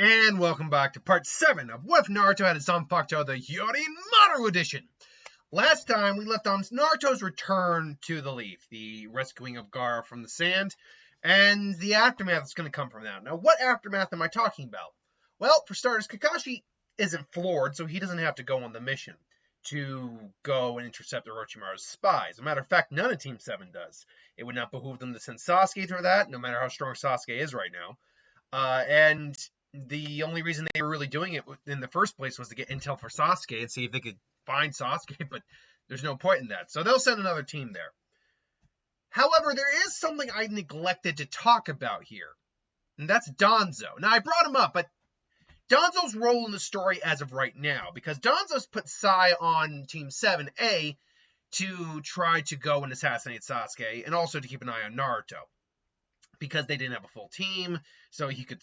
And welcome back to part 7 of What If Naruto Had a Zanpakuto, the Hyōrinmaru edition. Last time we left on Naruto's return to the Leaf, the rescuing of Gaara from the sand, and the aftermath that's going to come from that. Now, what aftermath am I talking about? Well, for starters, Kakashi isn't floored, so he doesn't have to go on the mission to go and intercept Orochimaru's spies. As a matter of fact, none of Team 7 does. It would not behoove them to send Sasuke through that, no matter how strong Sasuke is right now. And the only reason they were really doing it in the first place was to get intel for Sasuke and see if they could find Sasuke, but there's no point in that. So they'll send another team there. However, there is something I neglected to talk about here, and that's Danzo. Now, I brought him up, but Danzo's role in the story as of right now, because Danzo's put Sai on Team 7A to try to go and assassinate Sasuke, and also to keep an eye on Naruto. Because they didn't have a full team, so he could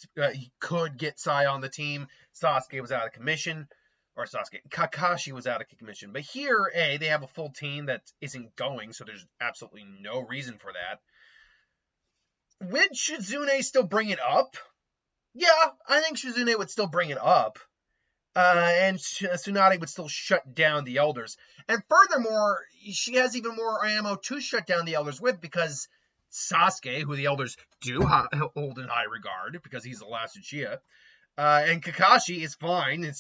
get Sai on the team. Sasuke was out of commission, or Kakashi was out of commission. But here, they have a full team that isn't going, so there's absolutely no reason for that. Would Shizune still bring it up? Yeah, I think Shizune would still bring it up. And Tsunade would still shut down the elders. And furthermore, she has even more ammo to shut down the elders with, because Sasuke, who the elders do hold in high regard because he's the last Uchiha, and Kakashi is fine and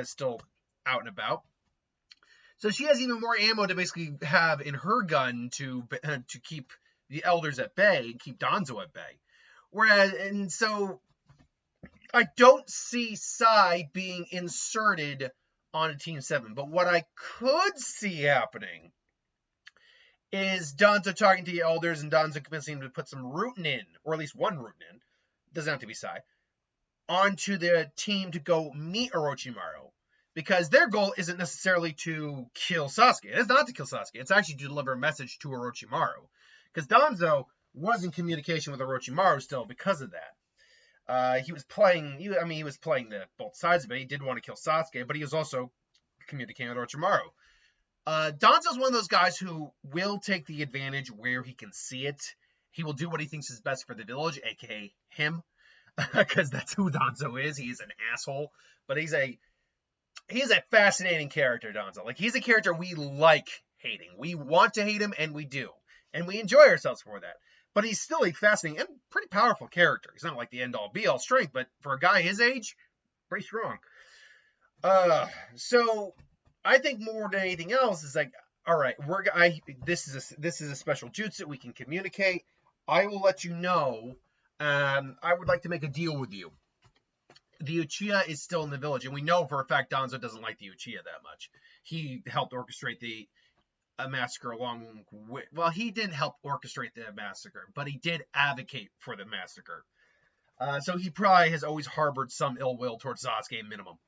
still out and about. So she has even more ammo to basically have in her gun to keep the elders at bay, keep Danzo at bay. So I don't see Sai being inserted on Team 7, but what I could see happening is Danzo talking to the elders and Danzo convincing him to put some Rootin in, or at least one Rootin in, doesn't have to be Sai, onto the team to go meet Orochimaru. Because their goal isn't necessarily to kill Sasuke. It's not to kill Sasuke. It's actually to deliver a message to Orochimaru. Because Danzo was in communication with Orochimaru still because of that. He was playing both sides of it. He did want to kill Sasuke, but he was also communicating with Orochimaru. Danzo's one of those guys who will take the advantage where he can see it. He will do what he thinks is best for the village, aka him, because that's who Danzo is. He is an asshole, but he's a fascinating character, Danzo. Like, he's a character we like hating. We want to hate him, and we do, and we enjoy ourselves for that. But he's still a fascinating and pretty powerful character. He's not like the end-all be-all strength, but for a guy his age, pretty strong. So I think more than anything else is like, all right, this is a special jutsu. We can communicate. I will let you know. I would like to make a deal with you. The Uchiha is still in the village, and we know for a fact Danzo doesn't like the Uchiha that much. He helped orchestrate the massacre along with... Well, he didn't help orchestrate the massacre, but he did advocate for the massacre. So he probably has always harbored some ill will towards Sasuke minimum.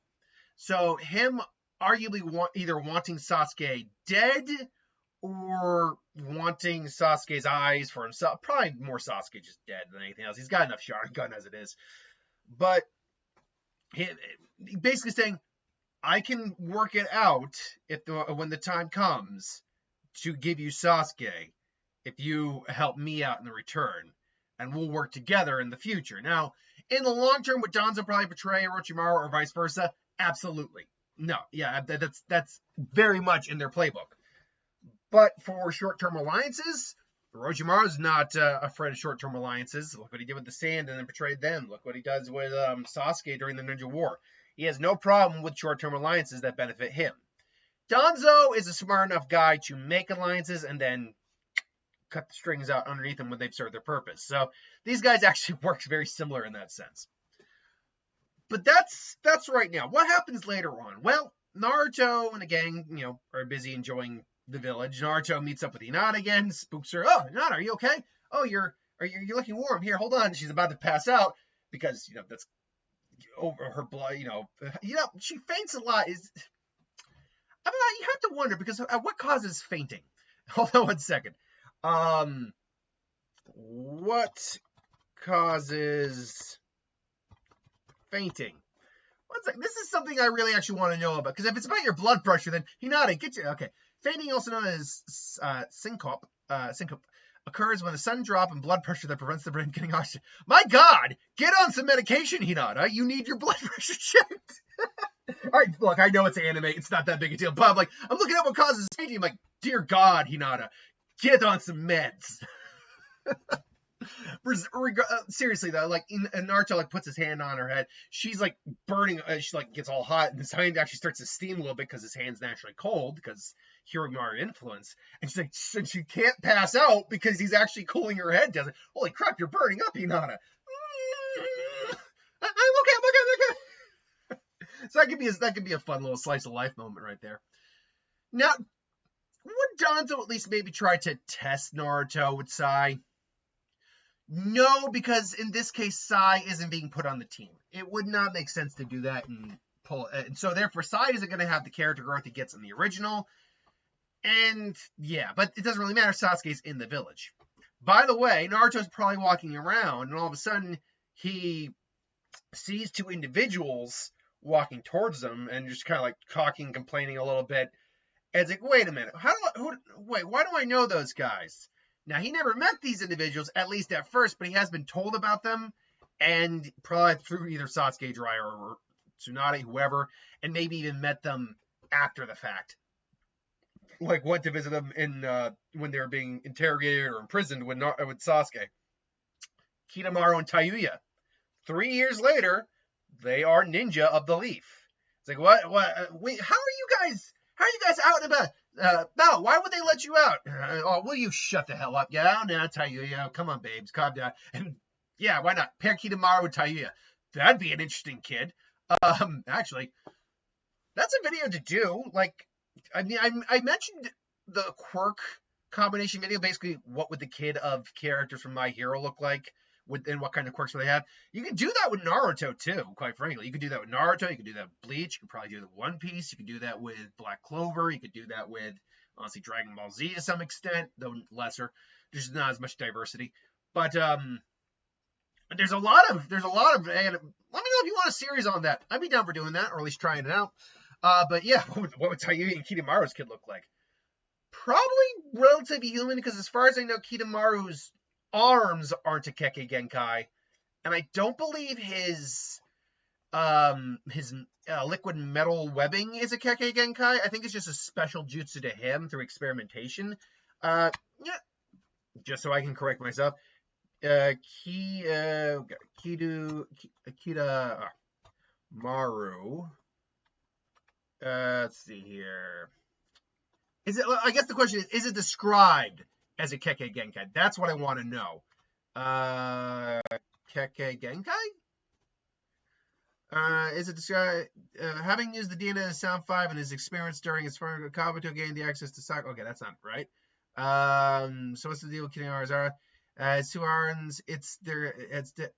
So him arguably either wanting Sasuke dead or wanting Sasuke's eyes for himself. Probably more Sasuke just dead than anything else. He's got enough Sharingan as it is. But he basically saying, I can work it out when the time comes to give you Sasuke if you help me out in the return. And we'll work together in the future. Now, in the long term, would Danzo probably betray Orochimaru or vice versa? Absolutely. No, yeah, that's very much in their playbook. But for short-term alliances, Orochimaru's not afraid of short-term alliances. Look what he did with the sand and then betrayed them. Look what he does with Sasuke during the Ninja War. He has no problem with short-term alliances that benefit him. Danzo is a smart enough guy to make alliances and then cut the strings out underneath them when they've served their purpose. So these guys actually work very similar in that sense. But that's right now. What happens later on? Well, Naruto and the gang, are busy enjoying the village. Naruto meets up with Hinata again, spooks her. Oh, Hinata, are you okay? Oh, you're looking warm. Here, hold on. She's about to pass out because that's over her blood. She faints a lot. You have to wonder because what causes fainting? Hold on 1 second. What causes fainting? This is something I really actually want to know about, because if it's about your blood pressure, then Hinata, get you. Okay, fainting, also known as syncope, occurs when a sudden drop in blood pressure that prevents the brain getting oxygen. My God, get on some medication, Hinata. You need your blood pressure checked. All right, look, I know it's anime. It's not that big a deal. But I'm looking at what causes changing. I'm like, dear God, Hinata, get on some meds. Seriously though, like Naruto like puts his hand on her head. She's like burning. She like gets all hot, and his hand actually starts to steam a little bit because his hand's naturally cold because Hyōrinmaru influence. And she's like, and she can't pass out because he's actually cooling her head. Doesn't? Holy crap, you're burning up, Hinata. I'm okay. So that could be a fun little slice of life moment right there. Now, would Danzo at least maybe try to test Naruto with Sai? No, because in this case, Sai isn't being put on the team. It would not make sense to do that and pull. And so therefore, Sai isn't going to have the character growth he gets in the original. And yeah, but it doesn't really matter. Sasuke's in the village. By the way, Naruto's probably walking around, and all of a sudden he sees two individuals walking towards them, and just kind of like talking, complaining a little bit. And it's like, wait a minute, why do I know those guys? Now, he never met these individuals, at least at first, but he has been told about them, and probably through either Sasuke, Jiraiya, or Tsunade, whoever, and maybe even met them after the fact. Like, went to visit them when they were being interrogated or imprisoned with Sasuke. Kitamaro and Tayuya. 3 years later, they are ninja of the leaf. It's like, wait, how are you guys out and about? No, why would they let you out? Will you shut the hell up? Yeah, now Tayuya. Come on, babes, calm down. And yeah, why not? Pair Kitamaro with Tayuya. That'd be an interesting kid. Actually, that's a video to do. Like, I mean, I mentioned the quirk combination video. Basically, what would the kid of characters from My Hero look like? And what kind of quirks would they have? You can do that with Naruto too, quite frankly. You could do that with Naruto, you could do that with Bleach, you could probably do that with One Piece, you could do that with Black Clover, you could do that with, honestly, Dragon Ball Z to some extent, though lesser. There's not as much diversity. But there's a lot of, and let me know if you want a series on that. I'd be down for doing that, or at least trying it out. But yeah, what would Tayuya and Kitamaru's kid look like? Probably relatively human, because as far as I know, Kitamaru's arms aren't a Kekkei Genkai, and I don't believe his liquid metal webbing is a Kekkei Genkai. I think it's just a special jutsu to him through experimentation. Yeah, just so I can correct myself. Kitamaru. Let's see here. I guess the question is it described as a Kekkei Genkai? That's what I want to know. Kekkei Genkai? Is it described, having used the DNA of Sound 5 and his experience during his former Kabuto gained the access to Sakura? Okay, that's not right. So what's the deal with Kinemaro Zara? Two arms,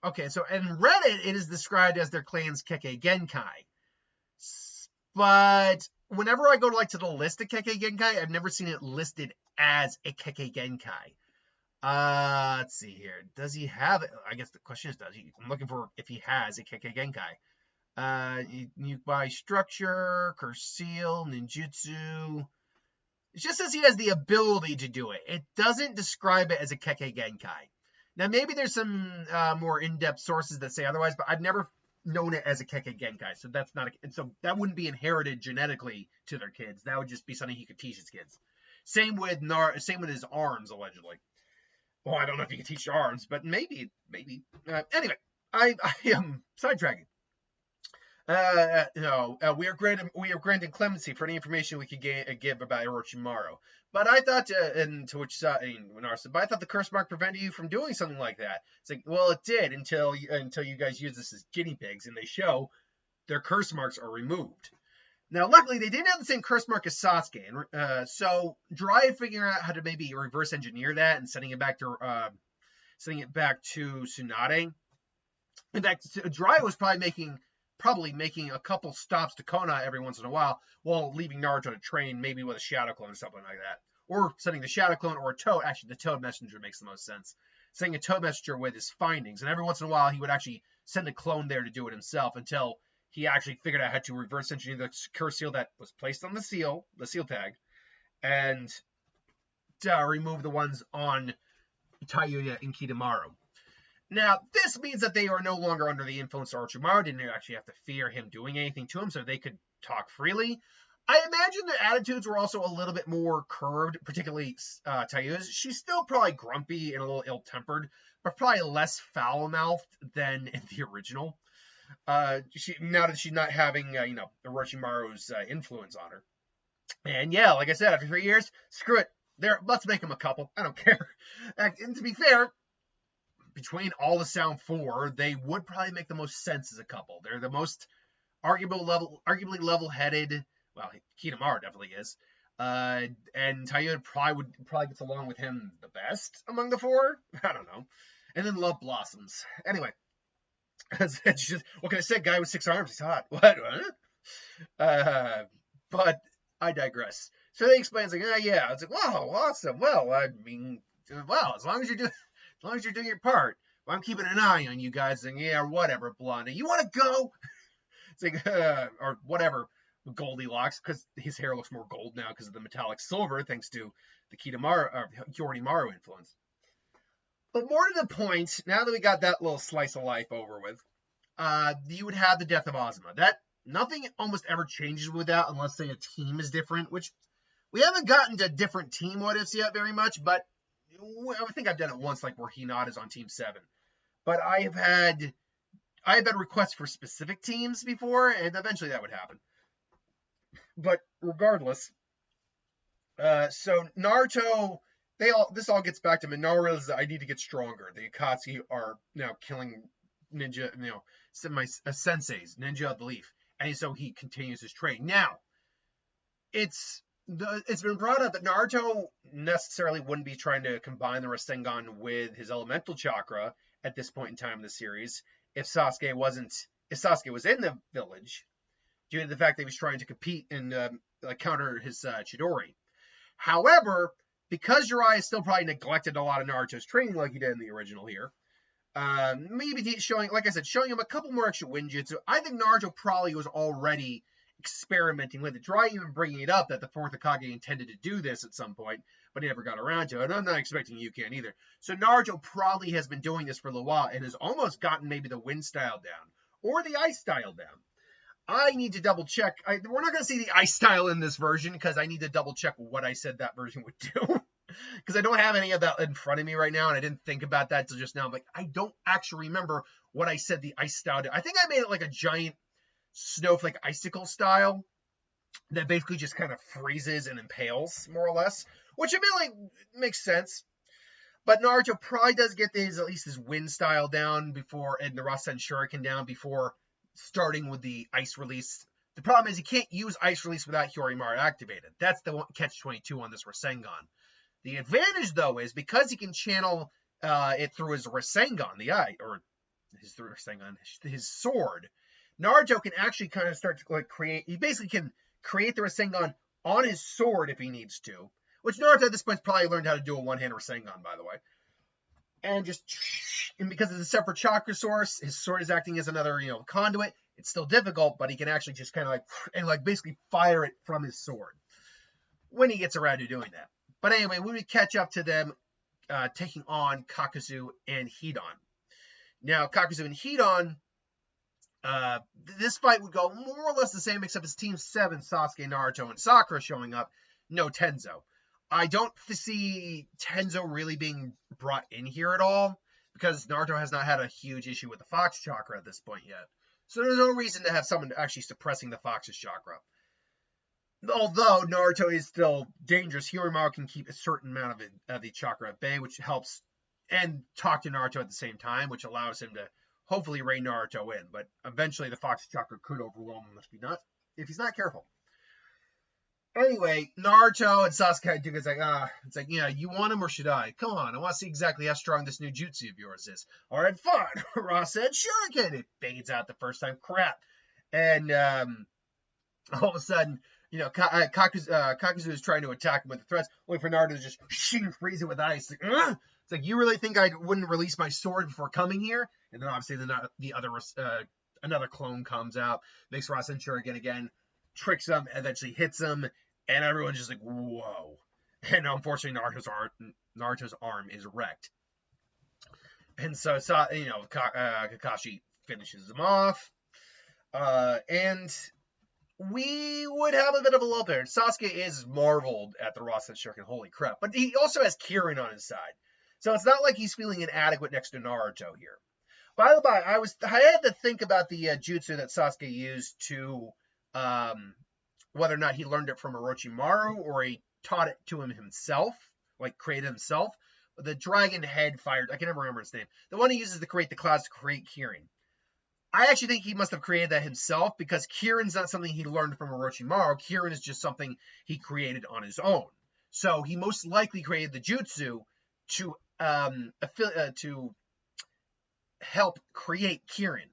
okay, so in Reddit, it is described as their clan's Kekkei Genkai. But whenever I go to the list of Kekkei Genkai, I've never seen it listed as a Kekkei Genkai. Let's see here. Does he have it? I guess the question is, does he? I'm looking for if he has a Kekkei Genkai. You buy structure, curse seal, ninjutsu. It just says he has the ability to do it. It doesn't describe it as a Kekkei Genkai. Now, maybe there's some more in-depth sources that say otherwise, but I've never known it as a Kekkei Genkai. So that's not so that wouldn't be inherited genetically to their kids. That would just be something he could teach his kids. Same with his arms, allegedly. Well, I don't know if he can teach arms, but maybe. Anyway, I am sidetracking. We are granting clemency for any information we could give about Orochimaru. But I thought, but I thought the curse mark prevented you from doing something like that. It's like, well, it did until you guys use this as guinea pigs, and they show their curse marks are removed. Now, luckily, they didn't have the same curse mark as Sasuke, and so Jiraiya figuring out how to maybe reverse engineer that and sending it back to Tsunade. In fact, Jiraiya was probably making a couple stops to Kona every once in a while leaving Naruto to train, maybe with a Shadow Clone or something like that. Or sending the Shadow Clone or a Toad. Actually, the Toad Messenger makes the most sense. Sending a Toad Messenger with his findings. And every once in a while, he would actually send a clone there to do it himself until he actually figured out how to reverse engineer the curse seal that was placed on the seal tag, and remove the ones on Tayuya and Kitamaru. Now, this means that they are no longer under the influence of Orochimaru, didn't actually have to fear him doing anything to him, so they could talk freely. I imagine their attitudes were also a little bit more curved, particularly Tayuya's. She's still probably grumpy and a little ill-tempered, but probably less foul-mouthed than in the original. Now that she's not having, Orochimaru's influence on her. And yeah, like I said, after 3 years, screw it. Let's make them a couple. I don't care. And to be fair, between all the Sound 4, they would probably make the most sense as a couple. They're the most arguably level-headed. Well, Kitamaru definitely is. And Tayuya probably gets along with him the best among the 4. I don't know. And then love blossoms. Anyway, it's just, what can I say? Guy with 6 arms, he's hot. What? But I digress. So they explain, like, yeah. It's like, wow, awesome. Well, I mean, as long as you're doing your part. Well, I'm keeping an eye on you guys. And yeah, whatever, Blondie. You want to go? It's like, or whatever, Goldilocks, because his hair looks more gold now because of the metallic silver, thanks to the Hyōrinmaru influence. But more to the point, now that we got that little slice of life over with, you would have the death of Ozma. Nothing almost ever changes with that unless, say, a team is different, which we haven't gotten to different team what-ifs yet very much, but I think I've done it once, like where Hinata's on Team 7. But I have had requests for specific teams before, and eventually that would happen. But regardless, so Naruto, this all gets back to Minoru's, I need to get stronger. The Akatsuki are now killing ninja, my senseis, ninja of the leaf. And so he continues his training. Now, it's been brought up that Naruto necessarily wouldn't be trying to combine the Rasengan with his elemental chakra at this point in time in the series if Sasuke was in the village, due to the fact that he was trying to compete and counter his Chidori. However, because Jiraiya still probably neglected a lot of Naruto's training like he did in the original here, maybe showing him a couple more extra ninjutsu. I think Naruto probably was already experimenting with it. Jiraiya even bringing it up that the 4th Hokage intended to do this at some point, but he never got around to it. And I'm not expecting you can either. So Naruto probably has been doing this for a little while and has almost gotten maybe the wind style down or the ice style down. I need to double check. We're not going to see the ice style in this version because I need to double check what I said that version would do. Because I don't have any of that in front of me right now, and I didn't think about that till just now. I'm like, I don't actually remember what I said the ice style did. I think I made it like a giant snowflake icicle style that basically just kind of freezes and impales, more or less. Which admittedly makes sense. But Naruto probably does get at least his wind style down before, and the Rasen Shuriken down before starting with the ice release. The problem is he can't use ice release without Hyōrinmaru activated. That's the catch-22 on this Rasengan. The advantage, though, is because he can channel it through his Rasengan, his sword, Naruto can actually kind of start to create. He basically can create the Rasengan on his sword if he needs to, which Naruto at this point probably learned how to do a one-hand Rasengan, by the way. And because it's a separate chakra source, his sword is acting as another, conduit. It's still difficult, but he can actually just kind of basically fire it from his sword when he gets around to doing that. But anyway, when we catch up to them taking on Kakuzu and Hidan. Now, Kakuzu and Hidan, this fight would go more or less the same, except it's Team 7, Sasuke, Naruto, and Sakura showing up. No Tenzo. I don't see Tenzo really being brought in here at all, because Naruto has not had a huge issue with the Fox Chakra at this point yet. So there's no reason to have someone actually suppressing the Fox's Chakra. Although Naruto is still dangerous, Hyōrinmaru can keep a certain amount of the chakra at bay, which helps, and talk to Naruto at the same time, which allows him to hopefully rein Naruto in. But eventually the Fox chakra could overwhelm him if he's not careful. Anyway, Naruto and Sasuke do you want him or should I? Come on, I want to see exactly how strong this new jutsu of yours is. All right, fine. Rasen Shuriken. It fades out the first time. Crap. And all of a sudden, Kakuzu is trying to attack him with the threats, only for Naruto to just freeze it with ice. It's like, you really think I wouldn't release my sword before coming here? And then obviously another clone comes out, makes Rasen Shuriken again, tricks him, eventually hits him, and everyone's just like, whoa. And unfortunately, Naruto's arm is wrecked. And so, Kakashi finishes him off. And we would have a bit of a lull there. Sasuke is marveled at the Rasen Shuriken, holy crap. But he also has Kirin on his side. So it's not like he's feeling inadequate next to Naruto here. By the by, I had to think about the jutsu that Sasuke used to whether or not he learned it from Orochimaru or he taught it to him himself, like created himself. The dragon head fired, I can never remember his name. The one he uses to create the clouds to create Kirin. I actually think he must have created that himself because Kirin's not something he learned from Orochimaru. Kirin is just something he created on his own. So he most likely created the jutsu to help create Kirin.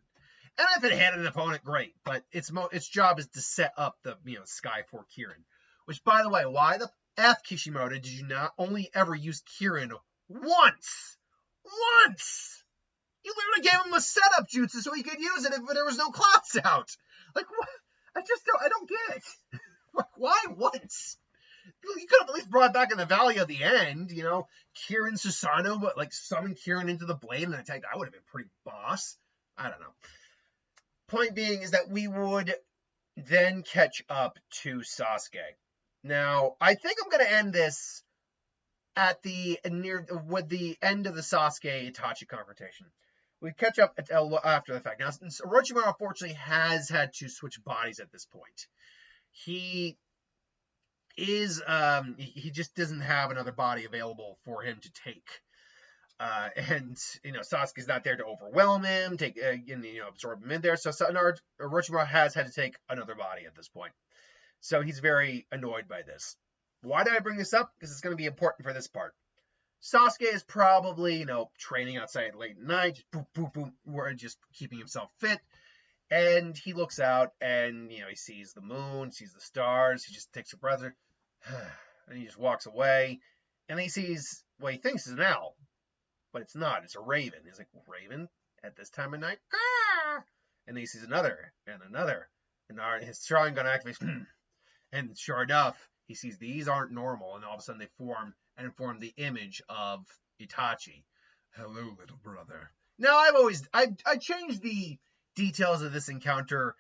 And if it had an opponent, great. But its job is to set up the sky for Kirin. Which, by the way, why the F, Kishimoto, did you not only ever use Kirin once? Once! You literally gave him a setup jutsu so he could use it if there was no clouds out. Like, what? I don't get it. Like, why once? You could have at least brought back in the Valley at the end, Kirin Susanoo, but like summon Kirin into the blade and attack. That would have been pretty boss. I don't know. Point being is that we would then catch up to Sasuke. Now, I think I'm going to end this with the end of the Sasuke Itachi confrontation. We catch up after the fact. Now, Orochimaru unfortunately has had to switch bodies at this point. He just doesn't have another body available for him to take. And Sasuke's not there to overwhelm him, absorb him in there. So Orochimaru has had to take another body at this point. So he's very annoyed by this. Why did I bring this up? Because it's going to be important for this part. Sasuke is probably, training outside late at night, boop, boop, boop, we're just keeping himself fit. And he looks out and, he sees the moon, sees the stars. He just takes a breath and he just walks away. And he sees what he thinks is an owl. But it's not. It's a raven. He's like, raven at this time of night? And then he sees another and another. And his Sharingan gun activates. And sure enough, he sees these aren't normal. And all of a sudden they form the image of Itachi. Hello, little brother. Now, I changed the details of this encounter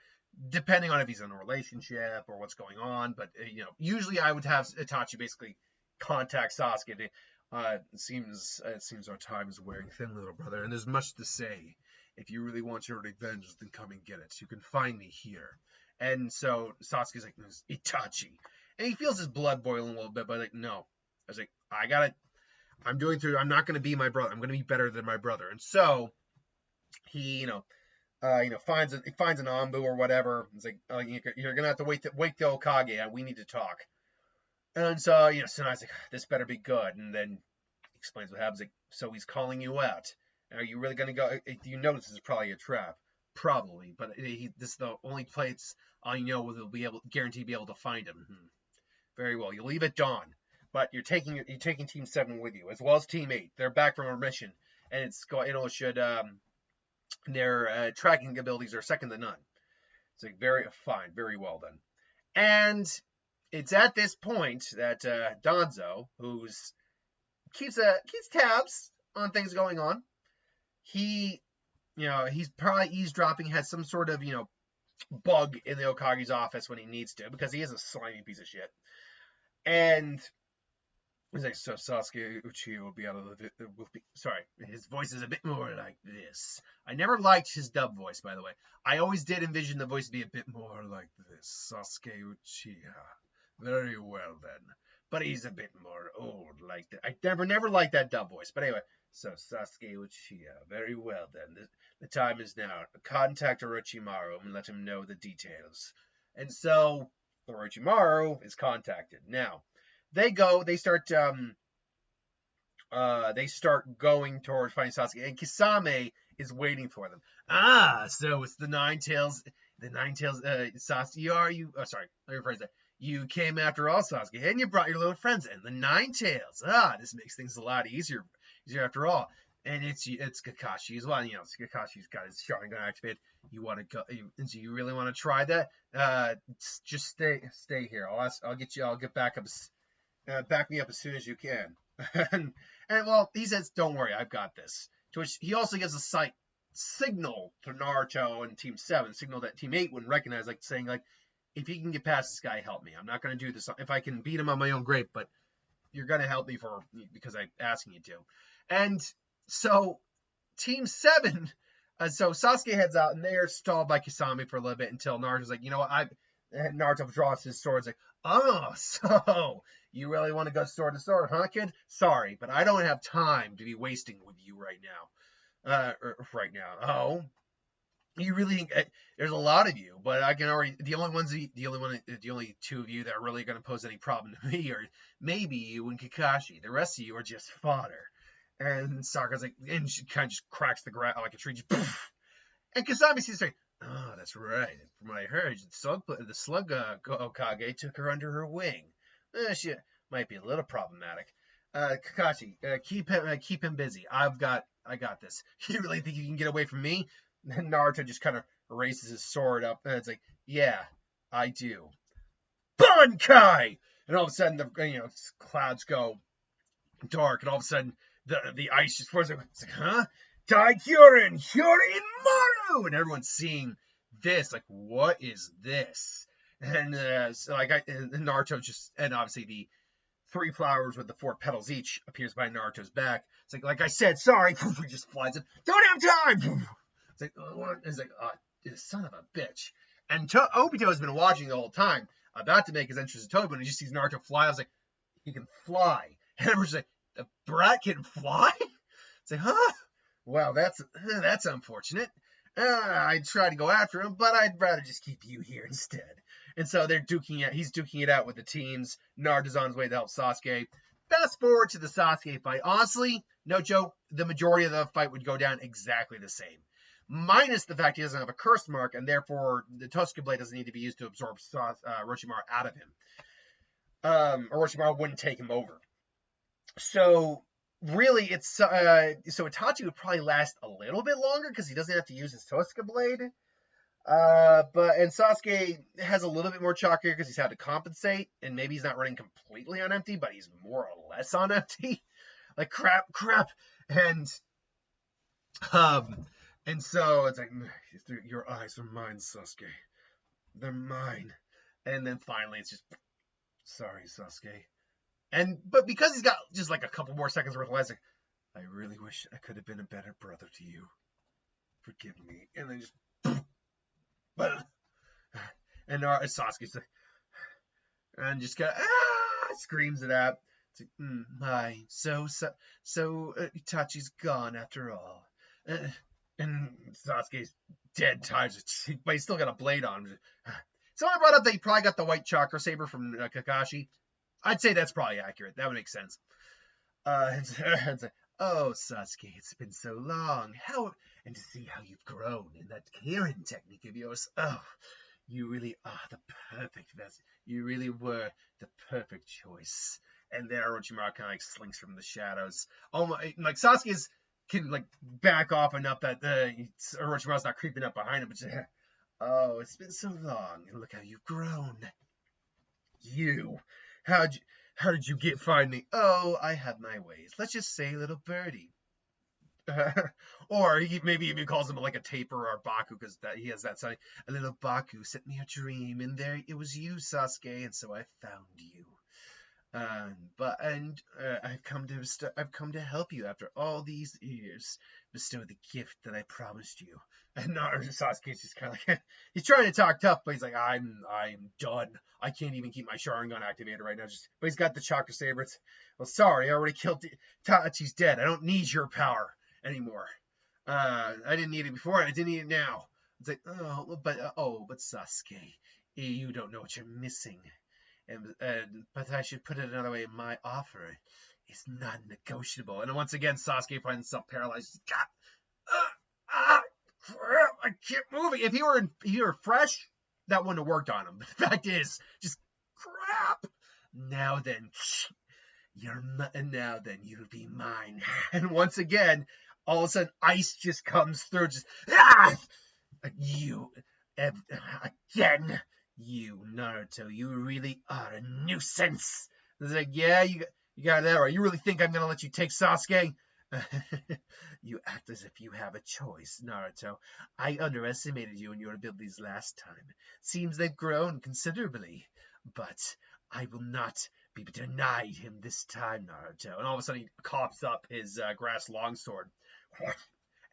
depending on if he's in a relationship or what's going on. But, usually I would have Itachi basically contact Sasuke. It seems our time is wearing thin, little brother, and there's much to say. If you really want your revenge, then come and get it. You can find me here. And so Sasuke's like, Itachi. And he feels his blood boiling a little bit, but like, no. I was like, I'm not going to be my brother. I'm going to be better than my brother. And so he, finds an Anbu or whatever. It's like, you're going to have to wake the Hokage. We need to talk. And so, Sanai's like, this better be good. And then he explains what happens. Like, so he's calling you out. Are you really going to go? You know this is probably a trap. Probably. But this is the only place I know where they'll be guaranteed to be able to find him. Very well. You leave at dawn. But you're taking Team 7 with you, as well as Team 8. They're back from a mission. And their tracking abilities are second to none. It's like, very fine. Very well done. And it's at this point that Danzo, who's keeps tabs on things going on, he's probably eavesdropping, has some sort of bug in the Hokage's office when he needs to, because he is a slimy piece of shit. And he's like, so Sasuke Uchiha will be out of the sorry, his voice is a bit more like this. I never liked his dub voice, by the way. I always did envision the voice to be a bit more like this. Sasuke Uchiha. Very well then. But he's a bit more old like that. I never liked that dub voice. But anyway, so Sasuke Uchiha. Very well then. The time is now. Contact Orochimaru and let him know the details. And so Orochimaru is contacted. Now, they start going towards finding Sasuke, and Kisame is waiting for them. So it's the Nine Tails, Sasuke, sorry, let me rephrase that. You came after all, Sasuke, and you brought your little friends in, the Nine Tails. This makes things a lot easier after all. And it's Kakashi as well. Kakashi's got his Sharingan activated. You want to go? Do you really want to try that? Just stay here. I'll get back up. Back me up as soon as you can. and well, he says, don't worry, I've got this. To which he also gives a signal to Naruto and Team 7, signal that Team 8 wouldn't recognize, like saying, like, if you can get past this guy, help me. I'm not going to do this. If I can beat him on my own, great, but you're going to help me because I'm asking you to. And so Team 7, so Sasuke heads out, and they're stalled by Kisame for a little bit until Naruto's like, you know what, Naruto draws his sword. It's like, oh, so you really want to go sword to sword, huh, kid? Sorry, but I don't have time to be wasting with you right now. Oh, you really think there's a lot of you, but I can already the only two of you that are really going to pose any problem to me are maybe you and Kakashi. The rest of you are just fodder. And Sakura's like, and she kind of just cracks the ground like a tree. Just, poof. And Kasami sees like, oh, that's right. From what I heard, the slug Okage took her under her wing. She might be a little problematic. Kakashi, keep him busy. I got this. You really think you can get away from me? And Naruto just kind of raises his sword up, and it's like, yeah, I do. Bankai! And all of a sudden, the clouds go dark, and all of a sudden, the ice just pours. It's like, huh? Hyōrinmaru! And everyone's seeing this, like, what is this? And Naruto just, and obviously the 3 flowers with the 4 petals each appears by Naruto's back. It's like I said, sorry. He just flies in. Don't have time. It's like, son of a bitch. And Obito has been watching the whole time, about to make his entrance to Toby, and he just sees Naruto fly. I was like, he can fly. And everyone's like, the brat can fly? It's like, huh? Well, that's unfortunate. I'd try to go after him, but I'd rather just keep you here instead. And so he's duking it out with the teams. Naruto's on his way to help Sasuke. Fast forward to the Sasuke fight. Honestly, no joke, the majority of the fight would go down exactly the same. Minus the fact he doesn't have a curse mark, and therefore the Tosuke Blade doesn't need to be used to absorb Orochimaru out of him. Orochimaru wouldn't take him over. So really, it's so Itachi would probably last a little bit longer because he doesn't have to use his Tosuke Blade. And Sasuke has a little bit more chalk here because he's had to compensate, and maybe he's not running completely on empty, but he's more or less on empty. Like crap, and so it's like, your eyes are mine, Sasuke. They're mine. And then finally, it's just, sorry, Sasuke. But because he's got just like a couple more seconds worth of life, like, I really wish I could have been a better brother to you. Forgive me. And then just, and Sasuke's like, and just kind of screams it out. It's like, so Itachi's gone after all. And Sasuke's dead tired, but he's still got a blade on him. Someone brought up that he probably got the white chakra saber from Kakashi. I'd say that's probably accurate. That would make sense. It's like, oh, Sasuke, it's been so long. And to see how you've grown in that Kirin technique of yours. Oh, you really are the perfect vessel. You really were the perfect choice. And there, Orochimaru kind of like slinks from the shadows. Like Sasuke's can like back off enough that Orochimaru's not creeping up behind him. But oh, it's been so long, and look how you've grown. You, how did you find me? Oh, I have my ways. Let's just say, little birdie. Or maybe even calls him like a taper or a Baku because he has that side. A little Baku sent me a dream, and there it was you, Sasuke, and so I found you. I've come to help you after all these years, bestow the gift that I promised you. And Sasuke's just kind of like, he's trying to talk tough, but he's like, I'm done. I can't even keep my Sharingan activated right now. But he's got the chakra saber. It's, well, sorry, I already killed Itachi's dead. I don't need your power anymore. I didn't need it before, and I didn't need it now. It's like, but Sasuke, you don't know what you're missing. But I should put it another way, my offer is non-negotiable. And once again, Sasuke finds himself paralyzed. Crap, I keep moving. If he were fresh, that wouldn't have worked on him. But the fact is, just crap. Now then, you'll be mine. And once again, all of a sudden, ice just comes through. Just you again. You, Naruto, you really are a nuisance. It's like, yeah, you got that right. You really think I'm going to let you take Sasuke? You act as if you have a choice, Naruto. I underestimated you and your abilities last time. Seems they've grown considerably, but I will not be denied him this time, Naruto. And all of a sudden he coughs up his grass longsword.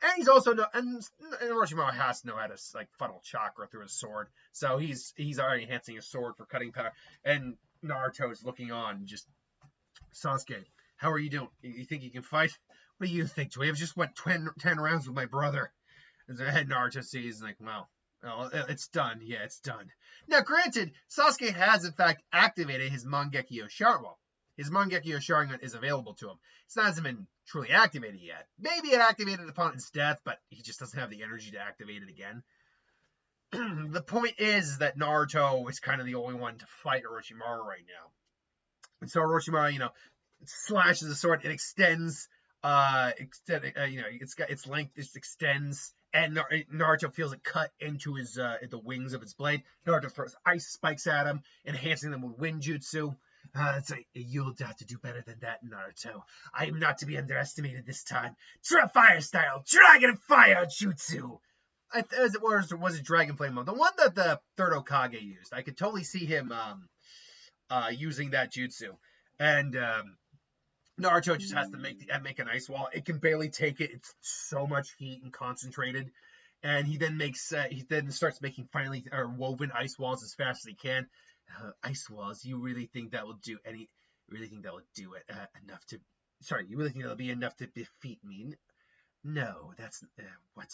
And he's also and Orochimaru has to know how to like funnel chakra through his sword, so he's already enhancing his sword for cutting power. And Naruto is looking on, just Sasuke, how are you doing? You think you can fight? What do you think? We have just went 10 rounds with my brother. And Naruto sees like, wow, well, it's done. Yeah, it's done. Now, granted, Sasuke has in fact activated his Mangekyo Sharingan. His Mangekyo Sharingan is available to him. It's not hasn't been truly activated yet. Maybe it activated upon its death, but he just doesn't have the energy to activate it again. The point is that Naruto is kind of the only one to fight Orochimaru right now. And so Orochimaru, slashes the sword. It extends. It's got its length. It extends, and Naruto feels it cut into his the wings of its blade. Naruto throws ice spikes at him, enhancing them with wind jutsu. It's like, you'll have to do better than that, Naruto. I am not to be underestimated this time. Fire style, Dragon Fire Jutsu. As it was a Dragon Flame mode, the one that the third Hokage used. I could totally see him using that jutsu, and Naruto just has to make an ice wall. It can barely take it. It's so much heat and concentrated, and he then starts making woven ice walls as fast as he can. Ice walls. You really think that will do it enough to? Sorry, you really think that'll be enough to defeat me? No, that's what.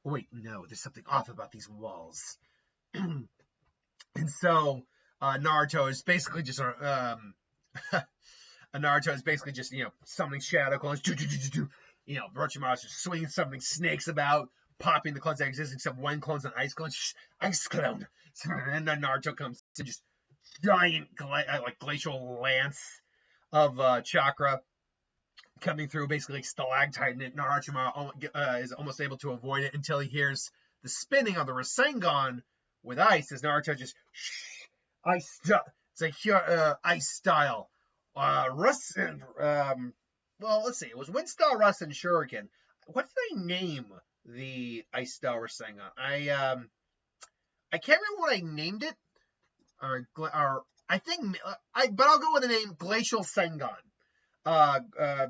Wait, no, there's something off about these walls. And so Naruto is basically just summoning shadow clones. Orochimaru's just swinging something snakes about, popping the clones that exist, except one clone's an ice clone. Ice clone. And then Naruto comes to just giant glacial lance of chakra coming through, basically stalactite, and Orochimaru is almost able to avoid it until he hears the spinning of the Rasengan with ice as Naruto just ice. It's like ice style. Let's see. It was Wind Style Rasen Shuriken. What did I name the ice style Rasengan? I can't remember what I named it. But I'll go with the name Glacial Sengan.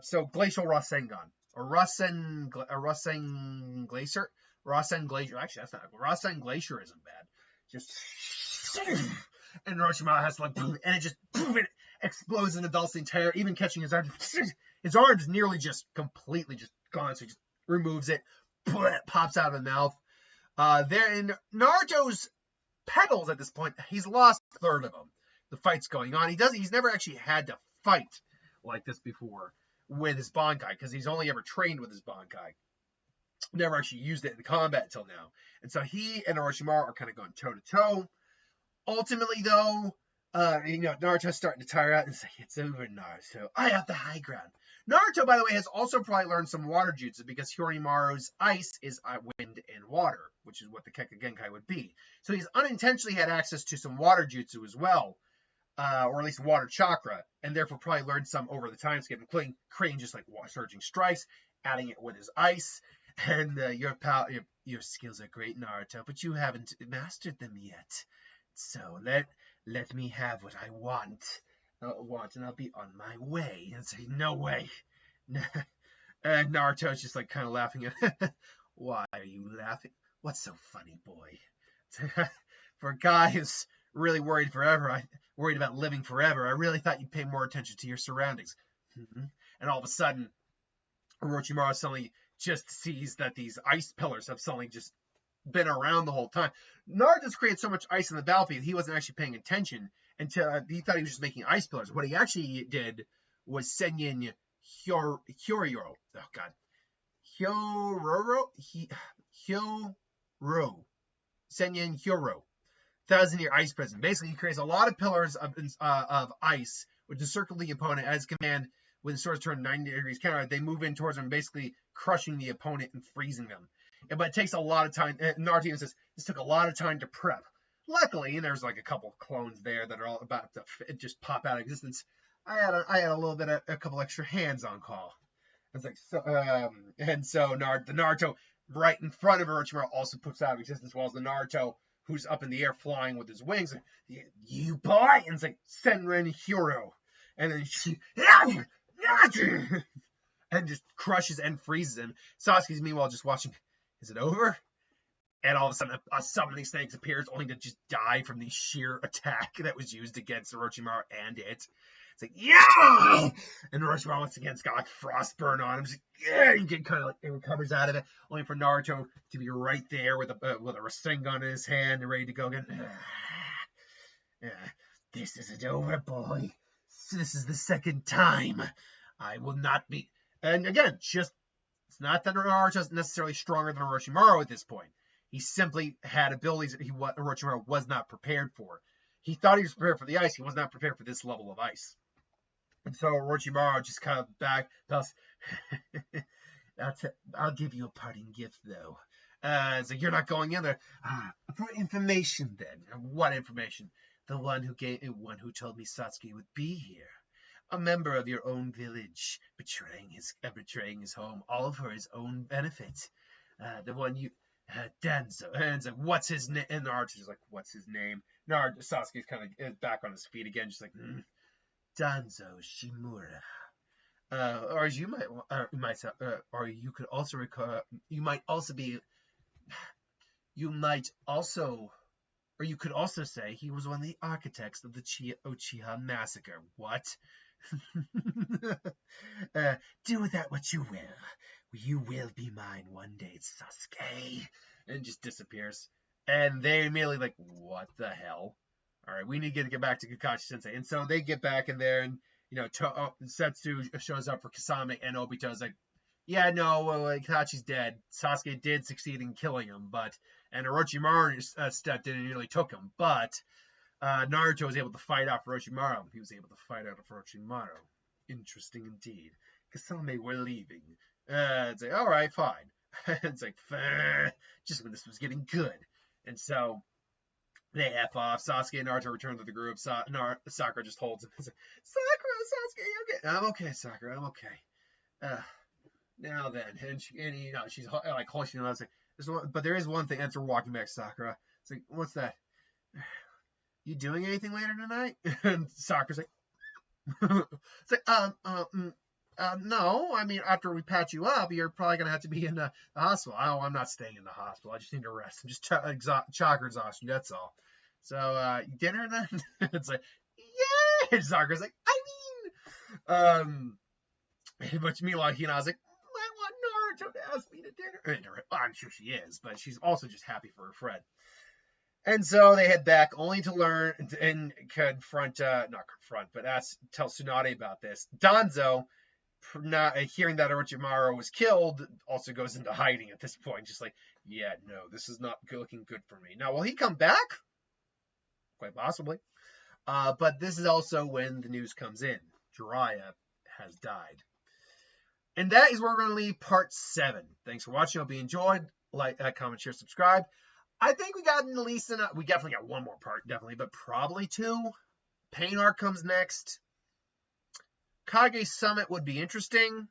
So Glacial Rasengan or Rasen Glacier. Rasen Glacier. Actually, that's not. Rasen Glacier isn't bad. Just and Orochimaru has to and it just it explodes and engulfs the entire, even catching his arm. His arm's nearly just completely just gone, so he just removes it, pops out of the mouth. There in Naruto's petals at this point, he's lost a third of them. The fight's going on. He's never actually had to fight like this before with his Bankai, because he's only ever trained with his Bankai. Never actually used it in combat until now. And so he and Orochimaru are kind of going toe to toe. Ultimately, though, Naruto's starting to tire out and say, "It's over, Naruto. I have the high ground." Naruto, by the way, has also probably learned some water jutsu, because Hyōrinmaru's ice is wind and water, which is what the Kekka Genkai would be. So he's unintentionally had access to some water jutsu as well, or at least water chakra, and therefore probably learned some over the time skip, including creating just like surging strikes, adding it with his ice. And your skills are great, Naruto, but you haven't mastered them yet. So let me have what I want, and I'll be on my way. And say, no way. And Naruto's just like kind of laughing at, why are you laughing? What's so funny, boy? For a guy who's really worried about living forever, I really thought you'd pay more attention to your surroundings. And all of a sudden, Orochimaru suddenly just sees that these ice pillars have suddenly just been around the whole time. Naruto's created so much ice in the battlefield, he wasn't actually paying attention until he thought he was just making ice pillars. What he actually did was Senyin Hyōryoro. Oh god. Hyōro. Senyin Hyōro. 1,000-year ice prison. Basically, he creates a lot of pillars of ice, which encircle the opponent at his command. When the swords turn 90 degrees counter, they move in towards them, basically crushing the opponent and freezing them. But it takes a lot of time. Naruto even says, this took a lot of time to prep. Luckily, and there's like a couple of clones there that are all about to just pop out of existence, I had a couple extra hands on call. It's like so, and so the Naruto right in front of Orochimaru also puts out of existence, while the Naruto who's up in the air flying with his wings, like, you boy, and it's like Senran Hiro, and then she and just crushes and freezes him. Sasuke's meanwhile just watching. Is it over? And all of a sudden, a summoning snake appears, only to just die from the sheer attack that was used against Orochimaru and it. It's like, yeah! And Orochimaru once again's got like frostburn on him. Just, yeah! You get kind of like, it recovers out of it, only for Naruto to be right there with a Rasengan in his hand and ready to go again. This isn't over, boy. This is the second time. I will not be. And again, it's not that Naruto's necessarily stronger than Orochimaru at this point. He simply had abilities that Orochimaru was not prepared for. He thought he was prepared for the ice. He was not prepared for this level of ice. And so Orochimaru just kind of tells, I'll give you a parting gift, though. It's like, you're not going in there. For information, then. What information? The one who told me Sasuke would be here. A member of your own village, betraying his home, all for his own benefit. The one you... Danzo. And it's like, what's his name? And Naruto's like, what's his name? Sasuke's kind of back on his feet again, just like, Danzo Shimura. Or as you might, or you could also recall, you could also say he was one of the architects of the Uchiha massacre. What? Do with that what you will. You will be mine one day, Sasuke. And just disappears. And they immediately like, what the hell? All right, we need to get back to Kakashi Sensei. And so they get back in there, and Setsu shows up for Kisame, and Obito's like, yeah, no, Kakachi's dead. Sasuke did succeed in killing him, and Orochimaru stepped in and nearly took him, but Naruto was able to fight off Orochimaru. He was able to fight out of Orochimaru. Interesting indeed. Kisame, we're leaving. It's like, all right, fine. It's like, just when this was getting good. And so they F off. Sasuke and Naruto return to the group. Sakura just holds him. It's like, Sakura, Sasuke, you okay? I'm okay, Sakura, I'm okay. Now then. And she's like holding him. I was like, but there is one thing. As we're walking back, Sakura. It's like, what's that? You doing anything later tonight? And Sakura's like, it's like, no. I mean, after we patch you up, you're probably gonna have to be in the hospital. Oh, I'm not staying in the hospital. I just need to rest. I'm just chakra exhaustion. That's all. So, dinner then? It's like, yeah. Sakura's like, I mean, but meanwhile, Hina's like, I want Naruto to ask me to dinner. I'm sure she is, but she's also just happy for her friend. And so they head back, only to learn and tell Tsunade about this. Danzo, not hearing that Orochimaru was killed, also goes into hiding at this point, just like, yeah, no, this is not looking good for me. Now, will he come back? Quite possibly. But this is also when the news comes in. Jiraiya has died. And that is where we're going to leave part 7. Thanks for watching. I hope you enjoyed. Like, comment, share, subscribe. I think we got at least we definitely got one more part, definitely, but probably 2. Pain Arc comes next. Kage Summit would be interesting.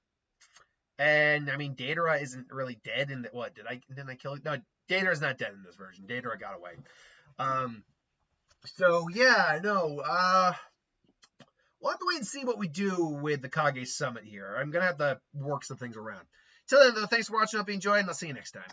And I mean, Deidara isn't really dead in the, what, didn't I kill it? No, Deidara's not dead in this version. Deidara got away. So yeah, no, we'll have to wait and see what we do with the Kage Summit here. I'm gonna have to work some things around. Till then, though, thanks for watching. I hope you enjoyed, and I'll see you next time.